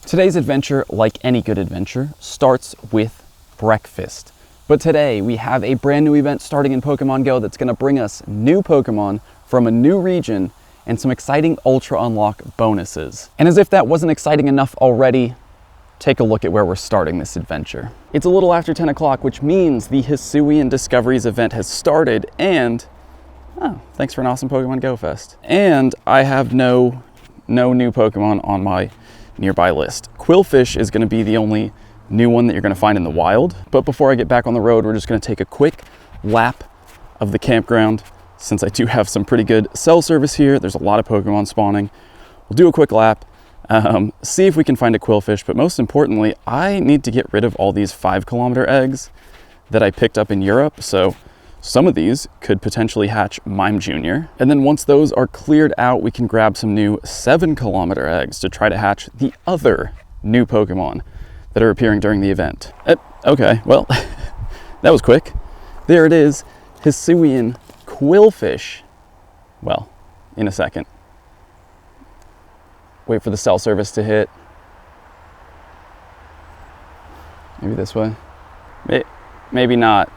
Today's adventure, like any good adventure, starts with breakfast. But today we have a brand new event starting in Pokemon GO that's going to bring us new Pokemon from a new region and some exciting Ultra Unlock bonuses. And as if that wasn't exciting enough already, take a look at where we're starting this adventure. It's a little after 10 o'clock, which means the Hisuian Discoveries event has started, and thanks for an awesome Pokemon GO Fest. And I have no new Pokemon on my nearby list. Quillfish is going to be the only new one that you're going to find in the wild. But before I get back on the road, we're just going to take a quick lap of the campground. Since I do have some pretty good cell service here, there's a lot of Pokemon spawning. We'll do a quick lap, see if we can find a Quillfish, but most importantly, I need to get rid of all these 5-kilometer eggs that I picked up in Europe. So some of these could potentially hatch Mime Jr. And then once those are cleared out, we can grab some new 7-kilometer eggs to try to hatch the other new Pokemon that are appearing during the event. Okay, well, that was quick. There it is, Hisuian Quillfish. Well, in a second. Wait for the cell service to hit. Maybe this way. Maybe not.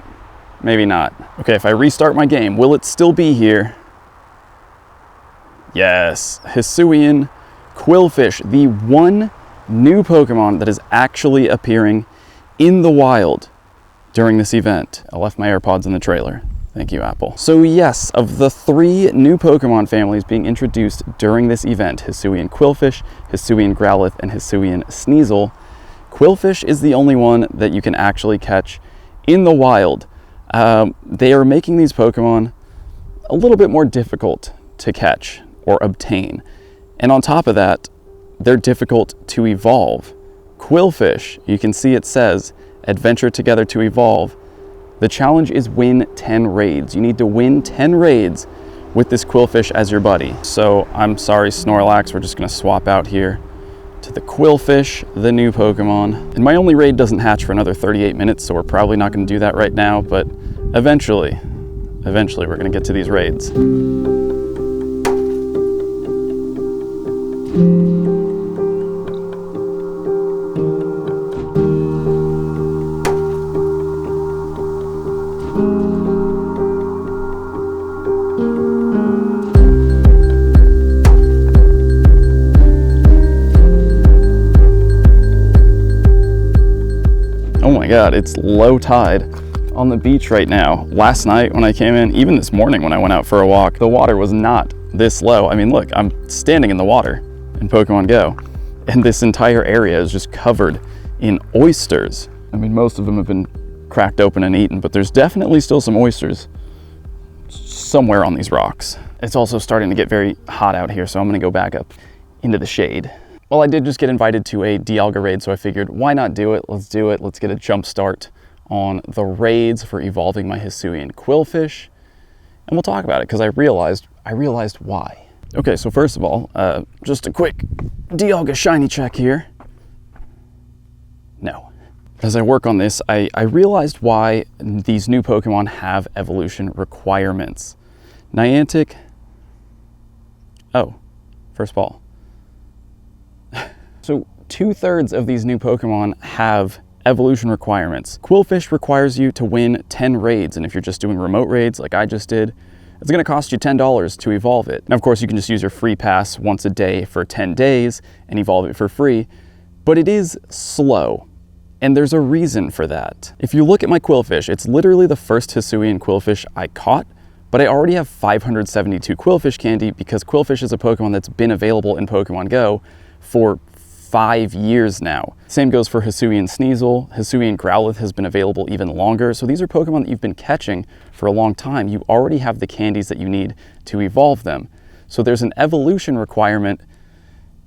Maybe not. Okay, if I restart my game, will it still be here? Yes, Hisuian Quillfish, the one new Pokemon that is actually appearing in the wild during this event. I left my AirPods in the trailer. Thank you, Apple. So yes, of the 3 new Pokemon families being introduced during this event, Hisuian Quillfish, Hisuian Growlithe, and Hisuian Sneasel, Quillfish is the only one that you can actually catch in the wild. They are making these Pokemon a little bit more difficult to catch or obtain. And on top of that, they're difficult to evolve. Quillfish, you can see it says, adventure together to evolve. The challenge is win 10 raids. You need to win 10 raids with this Quillfish as your buddy. So I'm sorry, Snorlax, we're just gonna swap out here to the Quillfish, the new Pokemon. And my only raid doesn't hatch for another 38 minutes, so we're probably not gonna do that right now, but eventually we're gonna get to these raids. Oh my God, it's low tide on the beach right now. Last night when I came in, even this morning when I went out for a walk, the water was not this low. I mean, look, I'm standing in the water in Pokemon GO, and this entire area is just covered in oysters. I mean, most of them have been cracked open and eaten, but there's definitely still some oysters somewhere on these rocks. It's also starting to get very hot out here, so I'm gonna go back up into the shade. Well, I did just get invited to a Dialga raid, so I figured, why not do it? Let's do it. Let's get a jump start on the raids for evolving my Hisuian Quillfish. And we'll talk about it, because I realized why. Okay, so first of all, just a quick Dialga shiny check here. No. As I work on this, I realized why these new Pokemon have evolution requirements. Niantic, first ball. So 2/3 of these new Pokemon have evolution requirements. Quillfish requires you to win 10 raids, and if you're just doing remote raids like I just did, it's gonna cost you $10 to evolve it. Now, of course, you can just use your free pass once a day for 10 days and evolve it for free, but it is slow, and there's a reason for that. If you look at my Quillfish, it's literally the first Hisuian Quillfish I caught, but I already have 572 Quillfish candy because Quillfish is a Pokemon that's been available in Pokemon GO for 5 years now. Same goes for Hisuian Sneasel. Hisuian Growlithe has been available even longer. So these are Pokemon that you've been catching for a long time. You already have the candies that you need to evolve them. So there's an evolution requirement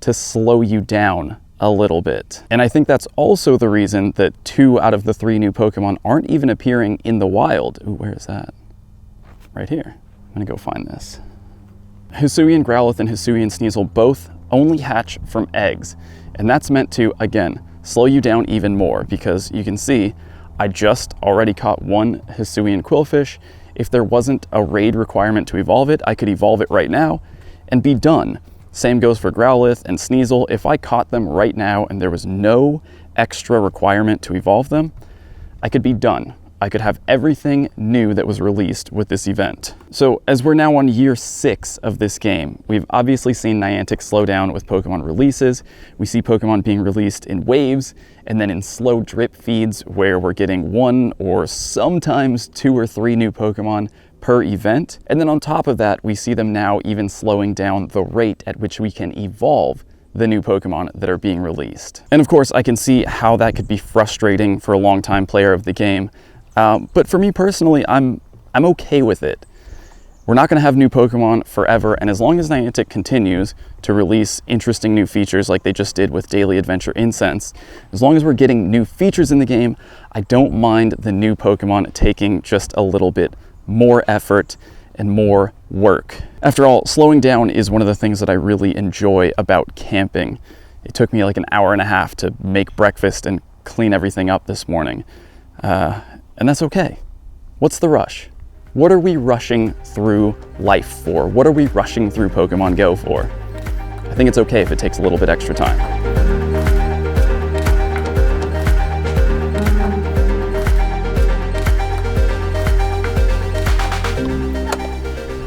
to slow you down a little bit. And I think that's also the reason that 2 out of the 3 new Pokemon aren't even appearing in the wild. Ooh, where is that? Right here. I'm gonna go find this. Hisuian Growlithe and Hisuian Sneasel both only hatch from eggs. And that's meant to, again, slow you down even more, because you can see I just already caught 1 Hisuian Quillfish. If there wasn't a raid requirement to evolve it, I could evolve it right now and be done. Same goes for Growlithe and Sneasel. If I caught them right now and there was no extra requirement to evolve them, I could be done. I could have everything new that was released with this event. So as we're now on year 6 of this game, we've obviously seen Niantic slow down with Pokemon releases. We see Pokemon being released in waves and then in slow drip feeds where we're getting 1 or sometimes 2 or 3 new Pokemon per event. And then on top of that, we see them now even slowing down the rate at which we can evolve the new Pokemon that are being released. And of course, I can see how that could be frustrating for a longtime player of the game. But for me personally, I'm okay with it. We're not going to have new Pokemon forever, and as long as Niantic continues to release interesting new features like they just did with Daily Adventure Incense, as long as we're getting new features in the game, I don't mind the new Pokemon taking just a little bit more effort and more work. After all, slowing down is one of the things that I really enjoy about camping. It took me like an hour and a half to make breakfast and clean everything up this morning. And that's okay. What's the rush? What are we rushing through life for? What are we rushing through Pokemon Go for? I think it's okay if it takes a little bit extra time.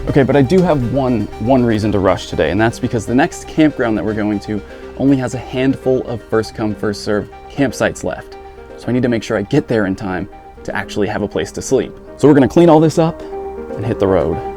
Okay, but I do have one reason to rush today, and that's because the next campground that we're going to only has a handful of first come, first serve campsites left. So I need to make sure I get there in time to actually have a place to sleep. So we're gonna clean all this up and hit the road.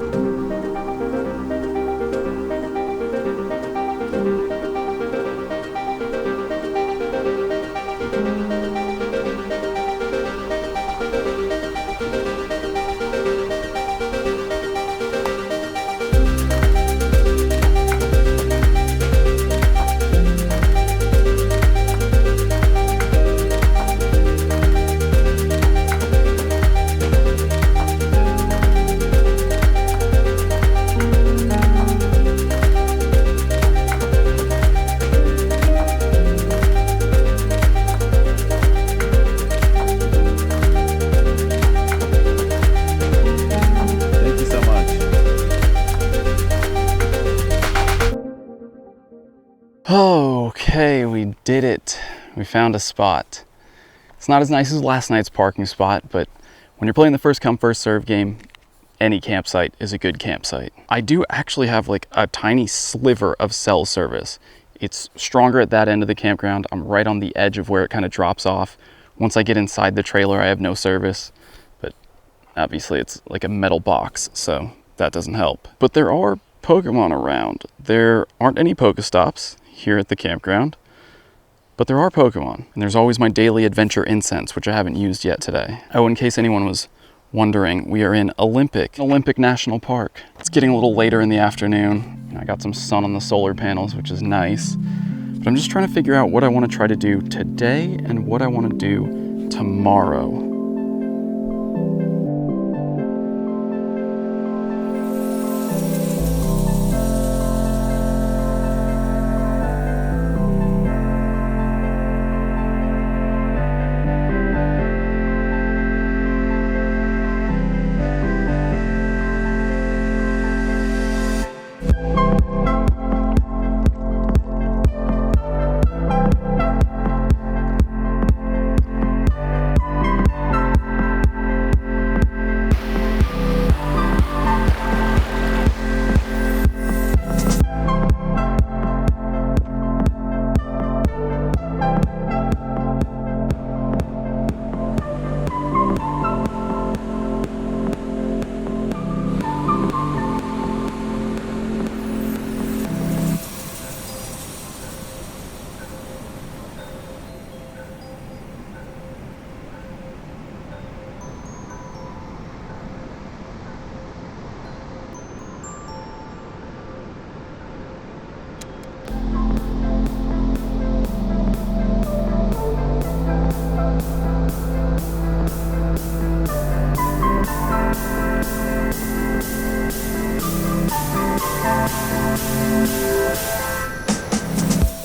Okay, we did it. We found a spot. It's not as nice as last night's parking spot, but when you're playing the first come first serve game, any campsite is a good campsite. I do actually have like a tiny sliver of cell service. It's stronger at that end of the campground. I'm right on the edge of where it kind of drops off. Once I get inside the trailer, I have no service, but obviously it's like a metal box, so that doesn't help. But there are Pokemon around. There aren't any Pokestops here at the campground, but there are Pokemon, and there's always my Daily Adventure Incense, which I haven't used yet today. Oh, in case anyone was wondering, we are in Olympic National Park. It's getting a little later in the afternoon. I got some sun on the solar panels, which is nice, but I'm just trying to figure out what I want to try to do today and what I want to do tomorrow.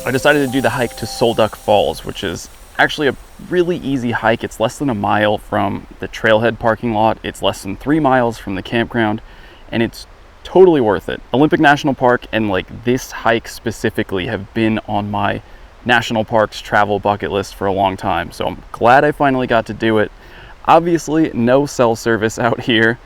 I decided to do the hike to Solduck Falls, which is actually a really easy hike. It's less than a mile from the trailhead parking lot. It's less than 3 miles from the campground, and it's totally worth it. Olympic National Park and like this hike specifically have been on my national parks travel bucket list for a long time, so I'm glad I finally got to do it. Obviously no cell service out here,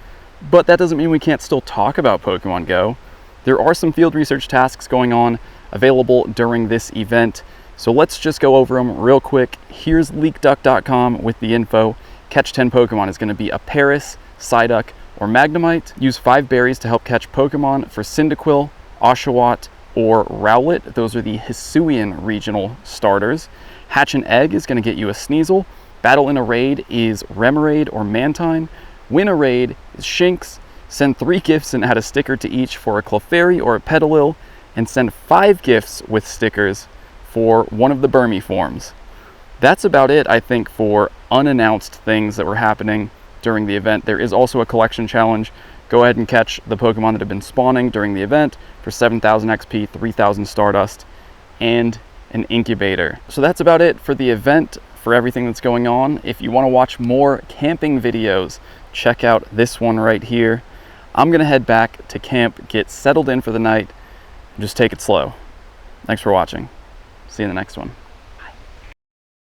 but that doesn't mean we can't still talk about Pokemon Go. There are some field research tasks going on available during this event, so let's just go over them real quick. Here's leakduck.com with the info. Catch 10 Pokemon is going to be a Paris, Psyduck, or Magnemite. Use 5 berries to help catch Pokemon for Cyndaquil, Oshawott, or Rowlet. Those are the Hisuian regional starters. Hatch an Egg is going to get you a Sneasel. Battle in a Raid is Remoraid or Mantine. Win a Raid is Shinx. Send 3 gifts and add a sticker to each for a Clefairy or a Petalil. And send 5 gifts with stickers for one of the Burmy forms. That's about it, I think, for unannounced things that were happening during the event. There is also a collection challenge. Go ahead and catch the Pokemon that have been spawning during the event for 7,000 XP, 3,000 Stardust, and an incubator. So that's about it for the event, for everything that's going on. If you want to watch more camping videos, check out this one right here. I'm gonna head back to camp, get settled in for the night, and just take it slow. Thanks for watching. See you in the next one.